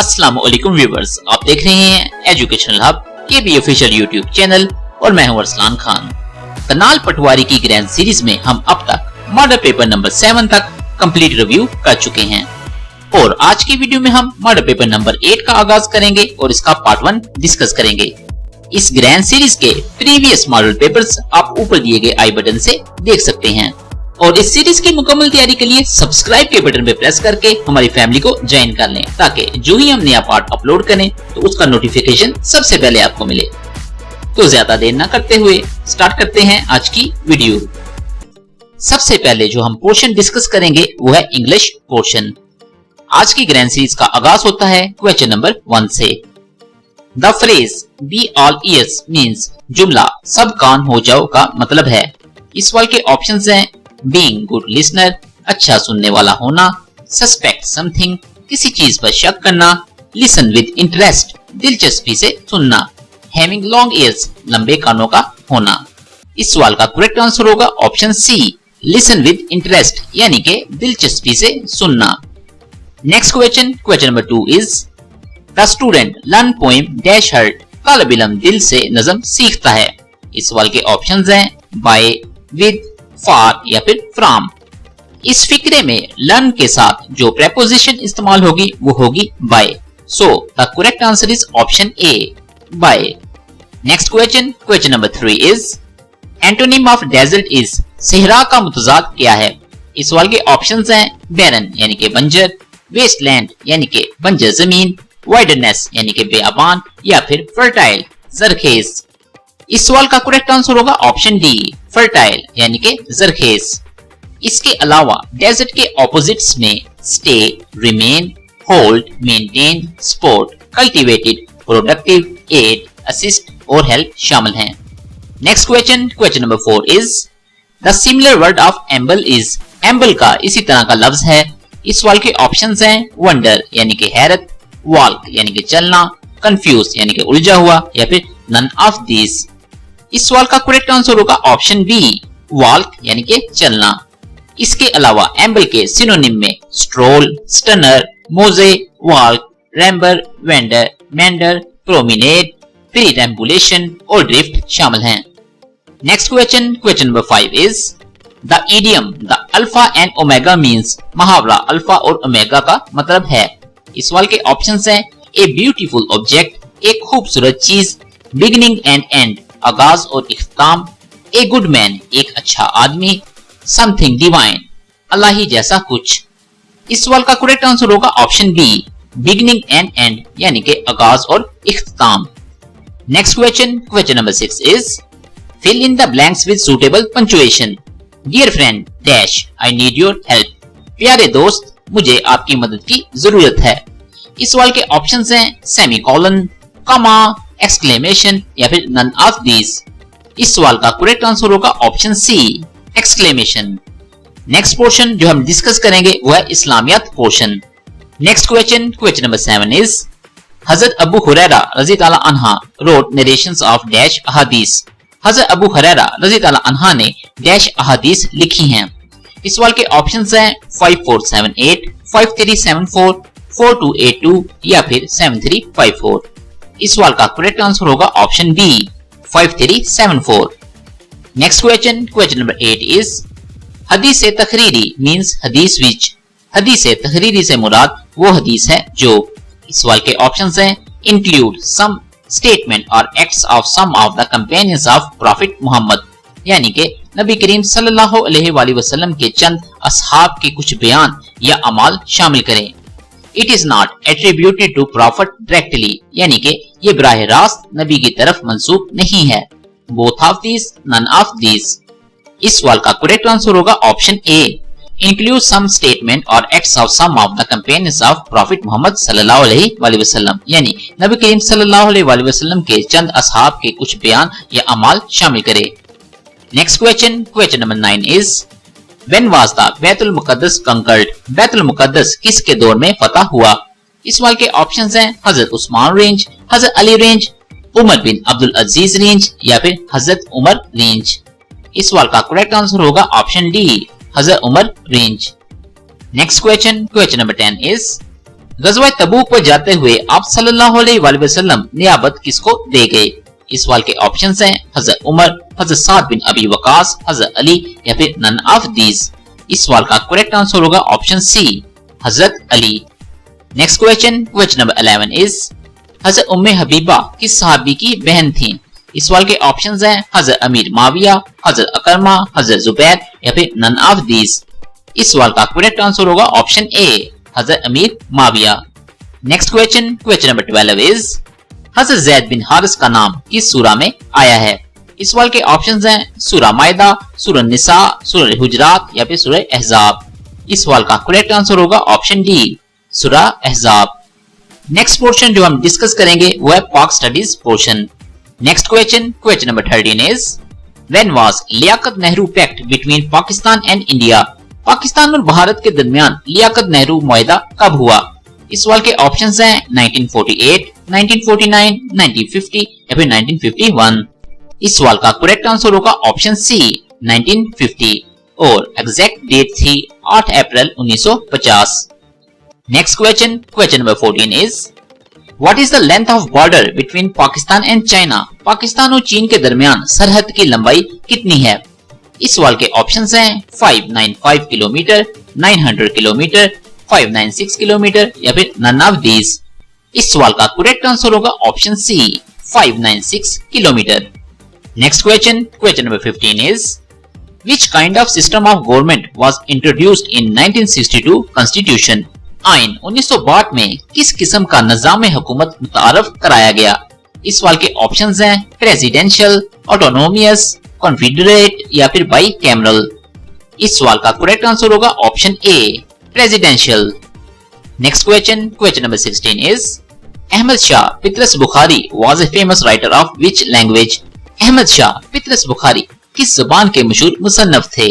अस्सलाम वालेकुम व्यूअर्स, आप देख रहे हैं एजुकेशनल हब के ऑफिशियल यूट्यूब चैनल और मैं हूं अरसलान खान। कनाल पटवारी की ग्रैंड सीरीज में हम अब तक मॉडल पेपर नंबर 7 तक कंप्लीट रिव्यू कर चुके हैं और आज की वीडियो में हम मॉडल पेपर नंबर 8 का आगाज करेंगे और इसका पार्ट 1 डिस्कस करेंगे। इस ग्रैंड सीरीज के प्रीवियस मॉडल पेपर्स आप ऊपर दिए गए आई बटन से देख सकते हैं और इस सीरीज की मुकम्मल तैयारी के लिए सब्सक्राइब के बटन पे प्रेस करके हमारी फैमिली को ज्वाइन कर लें ताकि जो ही हम नया पार्ट अपलोड करें तो उसका नोटिफिकेशन सबसे पहले आपको मिले। तो ज्यादा देर न करते हुए स्टार्ट करते हैं आज की वीडियो। सबसे पहले जो हम पोर्शन डिस्कस करेंगे वो है इंग्लिश पोर्शन। आज की ग्रैंड सीरीज का आगाज होता है क्वेश्चन नंबर 1 से। The phrase be all years means जुमला सब कान हो जाओ का मतलब है। इस सवाल के ऑप्शंस हैं बीइंग गुड लिसनर अच्छा सुनने वाला होना, सस्पेक्ट समथिंग किसी चीज पर शक करना, लिसन विद इंटरेस्ट दिलचस्पी से सुनना, हैविंग लॉन्ग ईयर्स लंबे कानों का होना। इस सवाल का करेक्ट आंसर होगा option C listen with interest यानी कि दिलचस्पी से सुनना। Next question number 2 is the student learn poem dash heart तालिब इल्म दिल से नज़म सीखता है। इस सवाल के ऑप्शंस हैं बाय, विद, फॉर या फिर फ्रॉम। इस फिक्रे में लर्न के साथ जो प्रेपोजिशन इस्तेमाल होगी वो होगी by. So the correct answer is option A by. Next question number 3 is antonym of desert is सहरा का मुतजाद क्या है। इस सवाल के ऑप्शंस हैं बैरन यानी कि बंजर, वेस्टलैंड यानी कि बंजर जमीन, वाइडरनेस यानी कि बेअबान या फिर फर्टाइल जरखेज। इस सवाल का करेक्ट आंसर होगा ऑप्शन डी फर्टाइल यानी कि जरखेज। इसके अलावा डेजर्ट के ऑपोजिट्स में stay, remain, hold, maintain, support, cultivated, productive, aid, assist और हेल्प शामिल हैं। Next question number 4 is the similar word of amble is amble का इसी तरह का लफ्ज है। इस सवाल के ऑप्शंस हैं वंडर यानी कि हैरत, वॉल्क यानी कि चलना, कंफ्यूज यानी कि उलझा हुआ या फिर नन ऑफ दिस। इस सवाल का करेक्ट आंसर होगा ऑप्शन बी वॉल्क यानी कि चलना। इसके अलावा एम्बल के सिनोनिम में स्ट्रोल, स्टनर, मोजे, वॉल्क, रैम्बर, वेंडर, मेंडर, प्रोमिनेट, पेरिडेम्बुलेशन और ड्रिफ्ट शामिल हैं। Next question number 5 is the idiom the alpha and omega means मुहावरा अल्फा और ओमेगा का मतलब है। इस सवाल के ऑप्शंस हैं ए ब्यूटीफुल ऑब्जेक्ट एक खूबसूरत चीज, बिगिनिंग एंड एंड आगाज और इख्तिताम, ए गुड मैन एक अच्छा आदमी, समथिंग डिवाइन अल्लाह ही जैसा कुछ। इस सवाल का करेक्ट आंसर होगा option B beginning and end यानी कि आगाज और इख्तिताम। Next question number 6 is fill in the blanks with suitable punctuation. Dear friend dash I need your help प्यारे दोस्त मुझे आपकी मदद की जरूरत है। इस सवाल के ऑप्शंस हैं सेमीकोलन, कॉमा, एक्सक्लेमेशन या फिर नन ऑफ दीज। इस सवाल का करेक्ट आंसर होगा option C exclamation. Next portion जो हम डिस्कस करेंगे वो है इस्लामियत portion. Next question number 7 is हजरत अबू हुरैरा रज़ी ताला अन्हा रोट नरेशंस ऑफ डैश अहादीस। हजरत अबू हुरैरा रज़ी ताला अन्हा ने डैश अहादीस लिखी हैं। इस सवाल के ऑप्शंस हैं 5478, 5374, 4282 या फिर 7354। इस सवाल का करेक्ट आंसर होगा option B 5374। Next question number 8 is हदीस तकरीरी मींस हदीस विच। हदीस तकरीरी से मुराद वो हदीस है जो। इस सवाल के ऑप्शंस हैं इंक्लूड सम स्टेटमेंट और acts of some of the companions of prophet Muhammad यानी कि नबी करीम सल्लल्लाहु अलैहि वसल्लम के चंद असहाब के कुछ बयान या अमाल शामिल करें। It is not attributed to prophet directly यानी कि ये बराह रास्त नबी की तरफ मंसूब नहीं है। Both of this none of this. इस सवाल का करेक्ट आंसर होगा option A include some statement और acts of some of the companions of prophet Muhammad सल्लल्लाहु अलैहि वसल्लम यानी नबी करीम सल्लल्लाहु अलैहि वसल्लम के चंद असहाब के कुछ बयान या अमाल शामिल करे। Next question number 9 is when was the Baitul Muqaddas conquered. Baitul Muqaddas किसके दौर में फतह हुआ। इस सवाल के ऑप्शंस हैं हजरत उस्मान रेंज, हजरत अली रेंज, उमर बिन अब्दुल अजीज रेंज या फिर हजरत उमर रेंज। इस सवाल का करेक्ट आंसर होगा ऑप्शन डी हजरत उमर रेंज। नेक्स्ट क्वेश्चन नंबर 10 इज गज़वा तबूक पर जाते हुए आप सल्लल्लाहु अलैहि वसल्लम नियाबत किसको दे गए? इस सवाल के ऑप्शंस हैं हजरत उमर, हजरत साद बिन अबी वकास, हजरत अली या फिर नन ऑफ दीज। इस सवाल का करेक्ट आंसर होगा option C, Hazrat Ali. Next question, question number 11 is Hazrat Umme Habiba किस सहाबी की बहन थी? इस सवाल के ऑप्शंस हैं हजरत अमीर माविया, हजरत अकरमा, हजरत जुबैर या फिर नन ऑफ दीज। इस सवाल का करेक्ट आंसर होगा ऑप्शन ए, हजरत Amir Muawiya. Next question, question number 12 is हजरत जैद बिन हारिस का नाम किस सूरा में आया है? इस सवाल के ऑप्शंस हैं सूरा मायदा, सूरा निसा, सूरा हुजरात या फिर सूरा अहज़ाब। इस सवाल का करेक्ट आंसर होगा ऑप्शन डी, सूरा अहज़ाब। नेक्स्ट पोर्शन जो हम डिस्कस करेंगे वो है Pak studies portion. Next question, question number 13 is when was Liaquat Nehru pact between Pakistan and India? Pakistan और भारत के दरमियान लियाकत नेहरू मुआहदा कब हुआ? इस सवाल के ऑप्शंस हैं 1948, 1949, 1950 या फिर 1951। इस सवाल का करेक्ट आंसर होगा ऑप्शन सी, 1950 और एग्जैक्ट डेट थी 8 अप्रैल 1950। Next question, question number 14 is what is the length of border between Pakistan and China? Pakistan और चीन के दरमियान सरहद की लंबाई कितनी है? इस सवाल के ऑप्शंस हैं 595 किलोमीटर, 900 किलोमीटर, 596 किलोमीटर या फिर नन ऑफ दीज। इस सवाल का करेक्ट आंसर होगा option C, 596 kilometre. Next question, question number 15 is which kind of system of government was introduced in 1962 constitution? आइन 1962 में किस किस्म का निजाम हुकूमत मुतारफ कराया गया? इस सवाल के ऑप्शंस हैं प्रेसिडेंशियल, ऑटोनोमियस, कॉन्फेडरेट या फिर बाई कैमरल। इस सवाल का करेक्ट आंसर होगा option A, presidential. Next question, question number 16 is Ahmed Shah Patras Bokhari was a famous writer of which language? Ahmed Shah Patras Bokhari किस जुबान के मशहूर मुसन्नफ थे?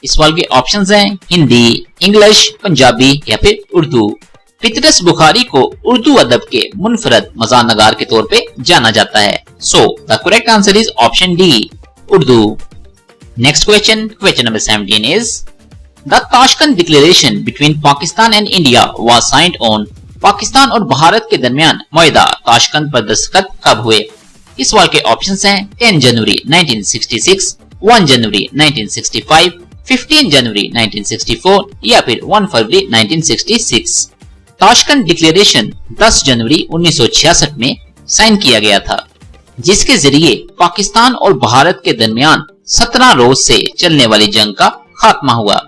इस सवाल के ऑप्शंस हैं हिंदी, इंग्लिश, पंजाबी या फिर उर्दू। पितरस बुखारी को उर्दू अदब के मुनफरद मज़ानगार के तौर पे जाना जाता है। So the correct answer is option D, Urdu. Next question, question number 17 is the Tashkent declaration between Pakistan and India was signed on? Pakistan और भारत के दरमियान मुआहदा ताशकंद पर दस्तखत कब हुए? इस सवाल के ऑप्शंस हैं 10 जनवरी 1966, 1 जनवरी 1965, 15 जनवरी 1964 या फिर 1 फरवरी 1966। ताशकंद डिक्लेरेशन 10 जनवरी 1966 में साइन किया गया था, जिसके जरिए पाकिस्तान और भारत के दरमियान 17 रोज से चलने वाली जंग का खात्मा हुआ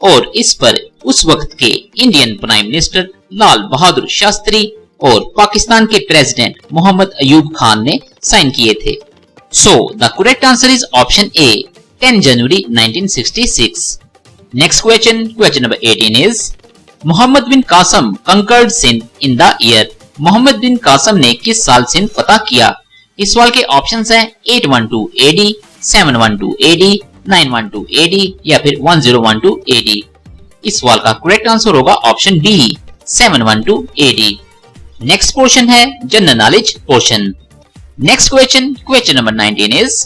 और इस पर उस वक्त के Indian prime minister Lal Bahadur Shastri और पाकिस्तान के प्रेसिडेंट मोहम्मद अयूब खान ने साइन किए थे। So the correct answer is option A, 10 January 1966। Next question, question number 18 is Muhammad bin Qasim conquered Sindh in the year? Muhammad bin Qasim ने किस साल सिंध फतह किया? इस सवाल के ऑप्शंस हैं 812 एडी, 712 एडी, 912 एडी या फिर 1012 एडी। इस सवाल का करेक्ट आंसर होगा option B, 712 AD. Next portion है general knowledge portion. Next question, question number 19 is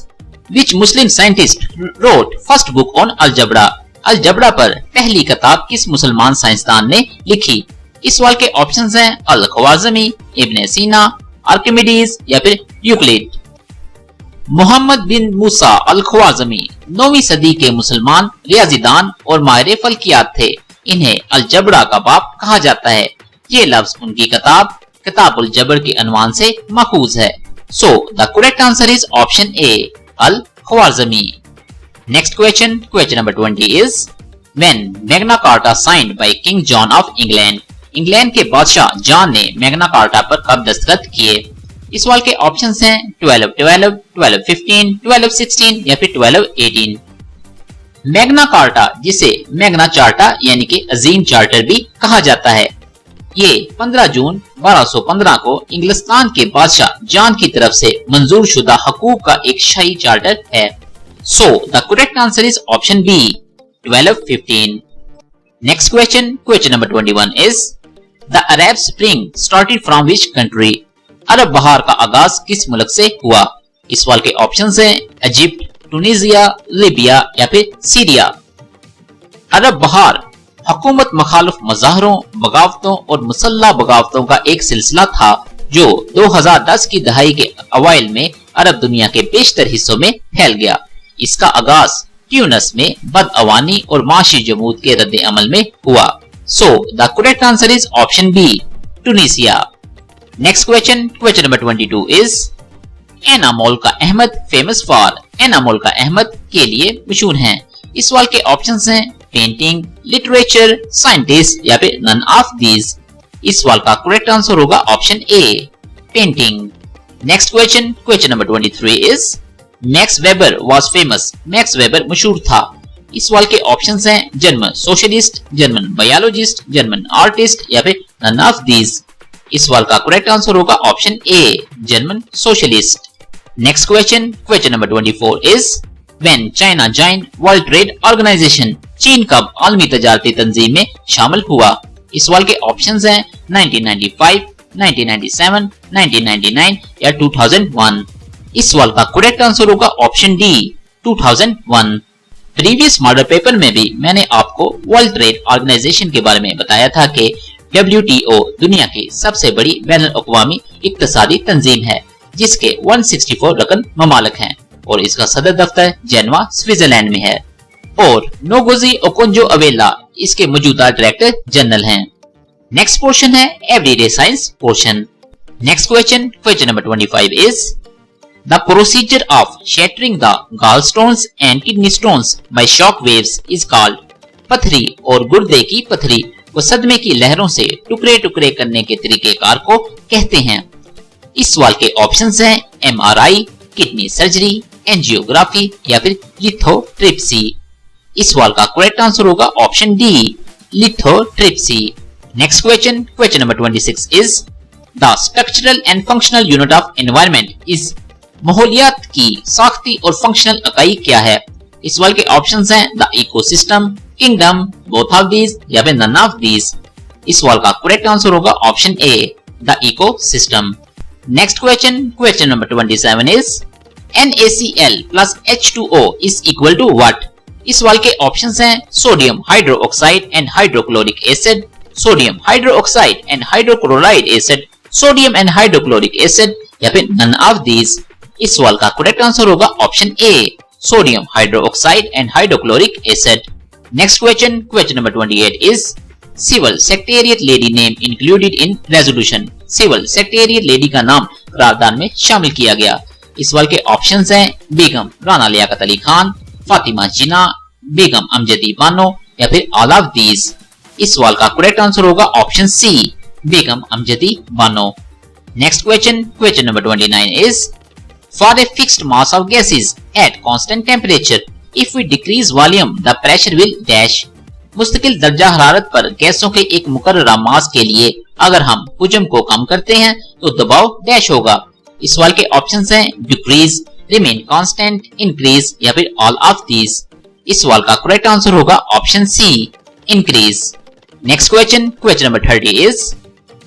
which Muslim scientist wrote first book on algebra? Algebra पर पहली किताब किस मुसलमान साइंसदान ने लिखी? इस सवाल के ऑप्शंस हैं अल ख्वारिज़मी, इब्न सीना, आर्किमिडीज या फिर यूक्लिड। मोहम्मद बिन मूसा अल ख्वारिज़मी 9वीं सदी के मुसलमान रियाजीदान और माहिर फल्कियात थे। इन्हें अलजबरा का बाप कहा जाता है। ये लफ्ज उनकी किताबुल जबर के अनवान से माखूज है। So the correct answer is option A, Al Khwarizmi. Next question, question number 20 is when Magna Carta signed by King John of England? England के बादशाह जॉन ने मैग्ना कार्टा पर कब दस्तखत किए? इस सवाल के ऑप्शंस हैं 1212, 1215, 1216 या फिर 1218। मैग्ना कार्टा, जिसे मैग्ना चार्टा यानी कि अजीम चार्टर भी कहा जाता है, ये 15 जून 1215 को इंग्लिस्तान के बादशाह जॉन की तरफ से मंजूर शुदा हकूक का एक शाही चार्टर है। So the correct answer is option B, 1215। Next question, question number 21 is the Arab Spring started from which country? अरब बहार का आगाज किस मुल्क से हुआ? इस सवाल के ऑप्शंस हैं इजिप्ट, टूनिसिया, लीबिया या फिर सीरिया। अरब बहार हुकूमत मुखालिफ मुजाहरों, बगावतों और मुसल्लह बगावतों का एक सिलसिला था जो 2010 की दहाई के अवाइल में अरब दुनिया के बेशतर हिस्सों में फैल गया। इसका आगाज ट्यूनिस में बदअवानी और माशी जमूद के रद्द अमल में हुआ। So the correct answer is option B, Tunisia. Next question, question number 22 is Anna Moulka Ahmed famous for, Anna Moulka Ahmed के लिए मशहूर हैं। इस सवाल के ऑप्शंस हैं पेंटिंग, लिटरेचर, साइंटिस्ट या फिर नन ऑफ दीज। इस सवाल का करेक्ट आंसर होगा option A, painting. Next question, question number 23 is Max Weber was famous, Max Weber मशहूर था। इस सवाल के ऑप्शंस हैं German socialist, German biologist, German artist या फिर नन ऑफ दीज। इस सवाल का करेक्ट आंसर होगा option A, German socialist. Next question, question number 24 is when China joined World Trade Organisation, चीन कब आलमी तजारती तंजीम में शामिल हुआ। इस सवाल के ऑप्शंस हैं 1995, 1997, 1999 या 2001। इस सवाल का करेक्ट आंसर होगा option D, 2001। Previous model paper में भी मैंने आपको वर्ल्ड ट्रेड ऑर्गेनाइजेशन के बारे में बताया था कि WTO दुनिया की सबसे बड़ी बैनुल-अक़वामी इक़्तिसादी तंजीम है जिसके 164 रकन ममालिक हैं और इसका सदर दफ्तर जेनवा स्विट्जरलैंड में है और नोगोजी ओकोंजो-इवेला इसके मौजूदा डायरेक्टर जनरल हैं। नेक्स्ट पोर्शन है everyday science portion. Next question, question number 25 is the procedure of shattering the gallstones and kidney stones by shock waves is called. पथरी और गुर्दे की पथरी व सदमे की लहरों से टुकड़े टुकड़े करने के तरीकेकार को कहते हैं। इस सवाल के ऑप्शंस हैं MRI, किडनी सर्जरी, एंजियोग्राफी या फिर लिथोट्रिप्सी। इस सवाल का करेक्ट आंसर होगा option D, lithotripsy. Next question, question number 26 is the structural and functional unit of environment is, माहौलियात की साख्ती और फंक्शनल इकाई क्या है। इस सवाल के ऑप्शंस हैं the ecosystem, kingdom, both of these या फिर नन ऑफ दीज। इस सवाल का करेक्ट आंसर होगा option A, the ecosystem. Next question, question number 27 is NaCl plus H2O is equal to what। इस सवाल के ऑप्शंस हैं sodium hydroxide and hydrochloric acid, sodium hydroxide and hydrochloride acid, sodium and hydrochloric acid या फिर none of these. इस सवाल का correct answer होगा option A, sodium hydroxide and hydrochloric acid. Next question, question number 28 is civil secretariat lady name included in resolution. Civil secretariat lady का नाम करारदान में शामिल किया गया। इस सवाल के ऑप्शंस हैं बेगम राना लियाकत अली खान, फातिमा जिन्ना, बेगम अमजदी बानो या फिर ऑल ऑफ दीज। इस सवाल का करेक्ट आंसर होगा option C, Begum Amjadi Bano. Next question, question number 29 is for a fixed mass of gases at constant temperature if we decrease volume the pressure will dash. मुस्तकिल दर्जा हरारत पर गैसों के एक मुकर्ररा मास के लिए अगर हम हुजम को कम करते हैं तो दबाव डैश होगा। इस सवाल के ऑप्शंस हैं डिक्रीज, रिमेन कांस्टेंट, इंक्रीज या फिर ऑल ऑफ दीज। इस सवाल का करेक्ट आंसर होगा option C, increase. Next question, question number 30 is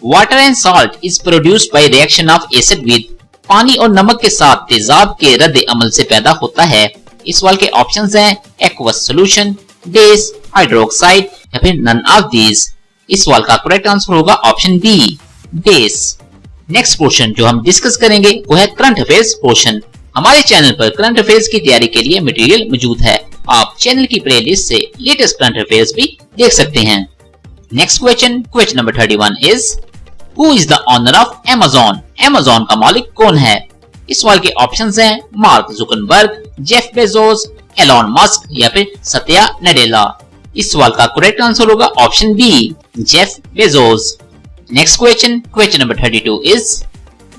water and salt is produced by reaction of acid with. पानी और नमक के साथ तेजाब के रद्द अमल से पैदा होता है। इस सवाल के ऑप्शंस हैं एक्वस सॉल्यूशन, बेस, हाइड्रोक्साइड या फिर नन ऑफ दीज। इस सवाल का करेक्ट आंसर होगा option B, base. Next portion जो हम डिस्कस करेंगे वो है करंट अफेयर्स पोर्शन। हमारे चैनल पर करंट अफेयर्स की तैयारी के लिए मटेरियल मौजूद है। आप चैनल की प्लेलिस्ट से लेटेस्ट करंट अफेयर्स भी देख सकते हैं। Next question, question number 31 is who is the owner of Amazon। Amazon का मालिक कौन है। इस सवाल के ऑप्शंस हैं Mark Zuckerberg, Jeff Bezos, Elon Musk या फिर सत्या नडेला। इस सवाल का करेक्ट आंसर होगा option B, Jeff Bezos. Next question, question number 32 is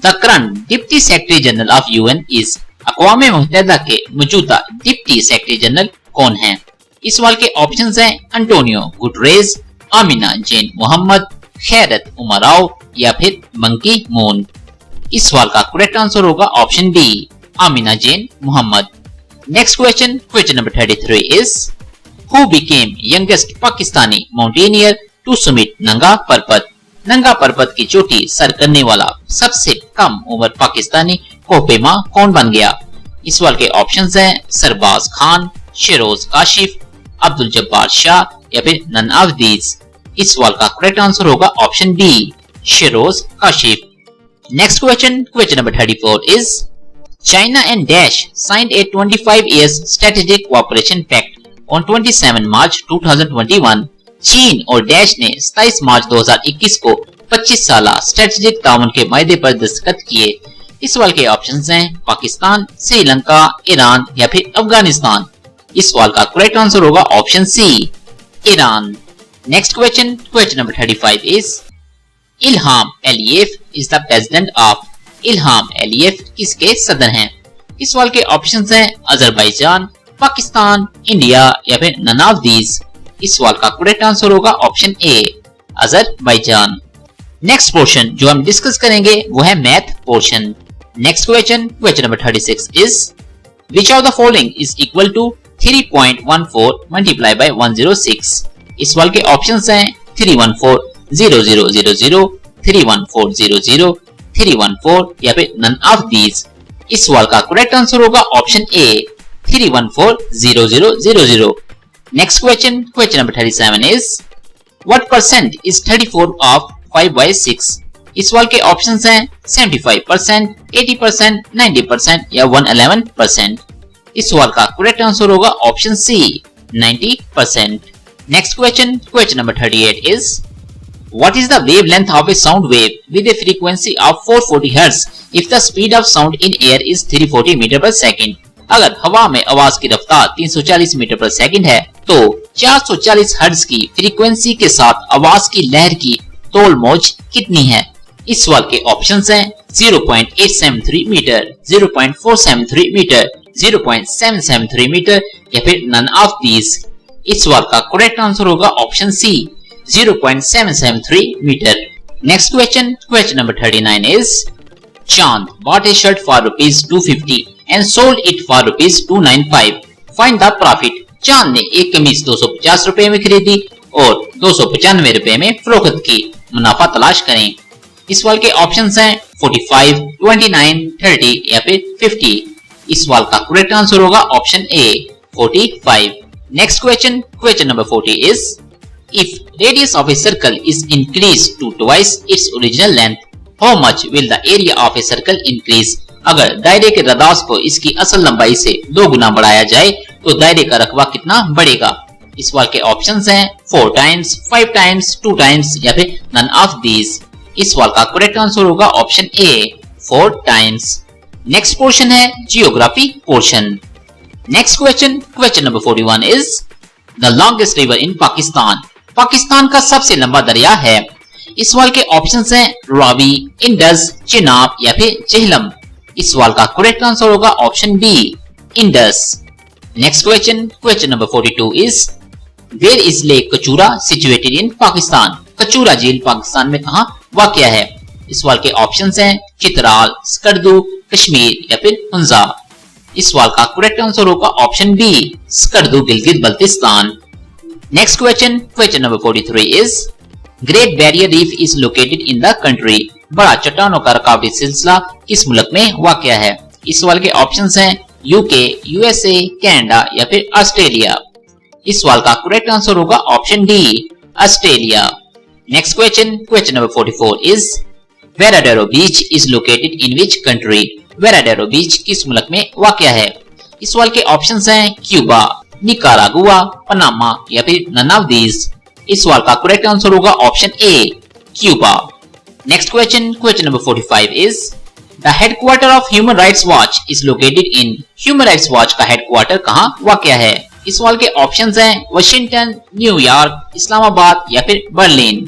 the current deputy secretary general of UN is. अक़वाम मुत्तहिदा के मौजूदा डिप्टी सेक्रेटरी जनरल कौन है। इस सवाल के ऑप्शंस हैं Antonio Guterres, Amina Jane Mohammed, Khairat Umrao या फिर मंकी मून। इस सवाल का करेक्ट आंसर होगा option D, Amina Jane Mohammed. Next question, question number 33 is who became youngest Pakistani mountaineer to summit Nanga Parbat. नंगा पर्वत की चोटी सर करने वाला सबसे कम उम्र पाकिस्तानी कोहपेमा कौन बन गया। इस सवाल के ऑप्शंस हैं सरबाज खान, शेरोज काशिफ, अब्दुल जब्बार शाह या फिर नन ऑफ दीज। इस सवाल का करेक्ट आंसर होगा option B, Sheroz Kashif. Next question, question number 34 is China and Dash signed a 25 years strategic cooperation pact on 27 मार्च 2021। चीन और डैश ने 27 मार्च 2021 को 25 साला स्ट्रेटेजिक ताउन के मायदे पर दस्तखत किए। इस सवाल के ऑप्शंस हैं पाकिस्तान, श्रीलंका, ईरान या फिर अफगानिस्तान। इस सवाल का करेक्ट आंसर होगा option C, Iran. Next question, question number 35 is Ilham Aliyev is the president of. Ilham Aliyev किसके सदर हैं? इस सवाल के ऑप्शंस हैं अजरबैजान, पाकिस्तान, इंडिया या फिर नन ऑफ दीज। इस सवाल का करेक्ट आंसर होगा option A, Azerbaijan. Next portion जो हम डिस्कस करेंगे वो है math portion. Next question, question number 36 is which of the following is equal to 3.14 multiply by 106। इस सवाल के ऑप्शंस हैं 3140000, 31400, 314 या फिर नन ऑफ दीज। इस सवाल का करेक्ट आंसर होगा option A, 3140000। Next question, question number 37 is what percent is 34 of 5/6। इस सवाल के ऑप्शंस हैं 75%, 80%, 90% या 111%। इस सवाल का करेक्ट आंसर होगा option C, 90%। Next question, question number 38 is What is the wavelength of a sound wave with a frequency of 440 Hz if the speed of sound in air is 340 metre पर second. अगर हवा में आवाज की रफ्तार 340 metre पर second है तो 440 हर्ट्ज की फ्रीक्वेंसी के साथ आवाज की लहर की तोल मौज कितनी है? इस सवाल के ऑप्शंस हैं 0.873 मीटर, 0.473 मीटर, 0.773 मीटर या फिर नन ऑफ दीज। इस सवाल का करेक्ट आंसर होगा option C, 0.773 metre. Next question, question number 39 is Chand bought a shirt for ₹250 and sold it for ₹295. Find the profit. चांद ने एक कमीज 250 रुपए में खरीदी और 295 रुपए में फरोख्त की। मुनाफा तलाश करें। इस सवाल के ऑप्शंस हैं 45, 29, 30 या फिर 50। इस सवाल का करेक्ट आंसर होगा option A, 45। Next question, question number 40 is If radius of a circle is increased to twice its original length, how much will the area of a circle increase? अगर दायरे के रदास को इसकी असल लंबाई से 2 गुना बढ़ाया जाए तो दायरे का रकबा कितना बढ़ेगा? इस सवाल के ऑप्शंस हैं 4 टाइम्स, 5 टाइम्स, 2 टाइम्स या फिर नन ऑफ दीज। इस सवाल का करेक्ट आंसर होगा option A, 4 times. Next portion है geography portion. Next question, question number 41 is the longest river in Pakistan. Pakistan का सबसे लंबा दरिया है। इस सवाल के ऑप्शंस हैं रावी, इंडस, चिनाब या फिर झेलम। इस सवाल का करेक्ट आंसर होगा option B, Indus. Next question, question number 42 is where is lake Kachura situated in Pakistan. Kachura झील पाकिस्तान में कहां वाक़या है? इस सवाल के ऑप्शंस हैं चित्राल, स्कर्दू, कश्मीर या फिर हुंजा। इस सवाल का करेक्ट आंसर होगा option B, Skardu, Gilgit Baltistan. Next question, question number 43 is Great Barrier Reef is located in the country. बड़ा चट्टानों का रकाबी सिलसिला किस मुल्क में वाक़या है? इस सवाल के ऑप्शंस हैं यूके, यूएसए, कनाडा या फिर ऑस्ट्रेलिया। इस सवाल का करेक्ट आंसर होगा option D, Australia. Next question, question number 44 is Varadero beach is located in which country. Varadero beach किस मुल्क में वाक़या है? इस सवाल के ऑप्शंस हैं क्यूबा, निकारागुआ, पनामा या फिर नन ऑफ दीज। इस सवाल का करेक्ट आंसर होगा option A, Cuba. Next question, question number 45 is the headquarter of human Rights watch is located in. Human Rights watch का हेडक्वार्टर कहां वाक़या है? इस सवाल के ऑप्शंस हैं वाशिंगटन, न्यूयॉर्क, इस्लामाबाद या फिर बर्लिन।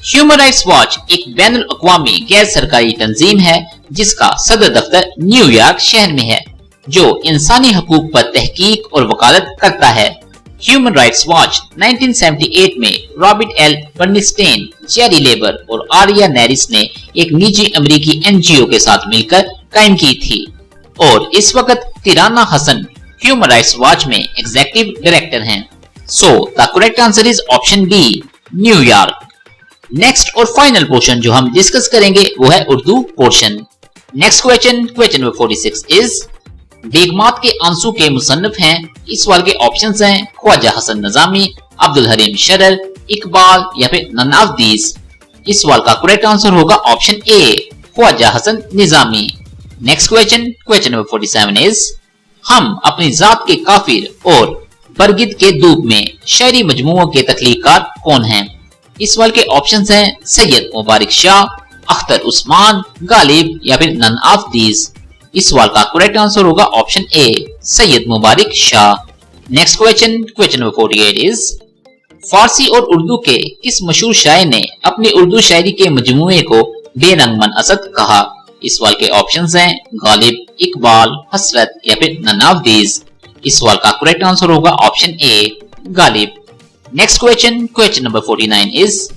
ह्यूमन राइट्स वॉच एक बैनुल अक़वामी गैर सरकारी तंजीम है जिसका सदर दफ्तर न्यूयॉर्क शहर में है जो इंसानी हकूक पर तहकीक और वकालत करता है। ह्यूमन राइट्स वॉच 1978 में Robert L Bernstein, Jerry labour और आर्या नेरिस ने एक निजी अमेरिकी एनजीओ के साथ मिलकर कायम की थी और इस वक्त Tirana Hassan Human Rights Watch में एग्जीक्यूटिव डायरेक्टर हैं। So the correct answer is option B, New York. Next और फाइनल पोर्शन जो हम डिस्कस करेंगे वो है Urdu portion. Next question, question number 46 is बेगमात के आंसू के मुसन्निफ हैं। इस सवाल के ऑप्शंस हैं ख्वाजा हसन नज़ामी, अब्दुल हलीम शरर, इकबाल या फिर नन ऑफ दीज? इस सवाल का करेक्ट आंसर होगा option A, Khwaja Hasan Nizami. Next question number 47 is, हम अपनी जात के काफिर और बरगिद के दूब में शायरी मजमुओं के तख्लीकार कौन हैं? इस सवाल के ऑप्शंस हैं सैयद मुबारक शाह, अख्तर उस्मान, गालिब या फिर नन ऑफ दीज? इस सवाल का करेक्ट आंसर होगा option A, Syed Mubarak Shah. Next question number 48 is, फारसी और उर्दू के किस मशहूर शायर ने अपनी उर्दू शायरी के मजमूए को बेरंग मन असद कहा? इस सवाल के ऑप्शंस हैं गालिब, इकबाल, हसरत या फिर नन ऑफ दीज? इस सवाल का करेक्ट आंसर होगा option A, Ghalib. Next question number 49 is,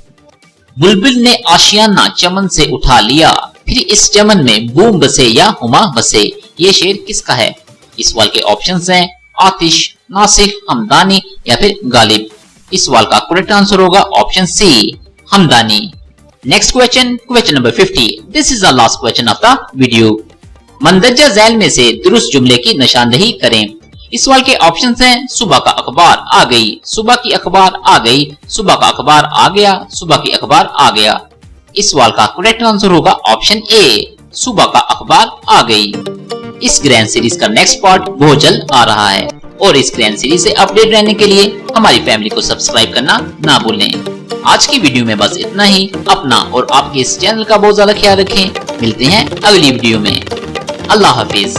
बुलबुल ने आशियाना चमन से उठा लिया, फिर इस चमन में बूम बसे या हुमा बसे? ये शेर किसका है? इस सवाल के ऑप्शंस हैं आतिश, नासिर, हमदानी या फिर गालिब? इस सवाल का करेक्ट आंसर होगा option C, Hamdani. Next question number 50, this is the last question of the video. मंदरजा झैल में से दुरुस्त जुमले की निशानदेही करें। इस सवाल के ऑप्शंस हैं सुबह का अखबार आ गई, सुबह की अखबार आ गई, सुबह का अखबार आ गया, सुबह की अखबार आ गया? इस सवाल का करेक्ट आंसर होगा ऑप्शन ए, सुबह का अखबार आ गई। इस ग्रैंड सीरीज का नेक्स्ट पार्ट बहुत जल्द आ रहा है और इस ग्रैंड सीरीज से अपडेट रहने के लिए हमारी फैमिली को सब्सक्राइब करना ना भूलें। आज की वीडियो में बस इतना ही। अपना और आपके इस चैनल का बहुत ज्यादा ख्याल रखें। मिलते हैं अगली वीडियो में। अल्लाह हाफिज।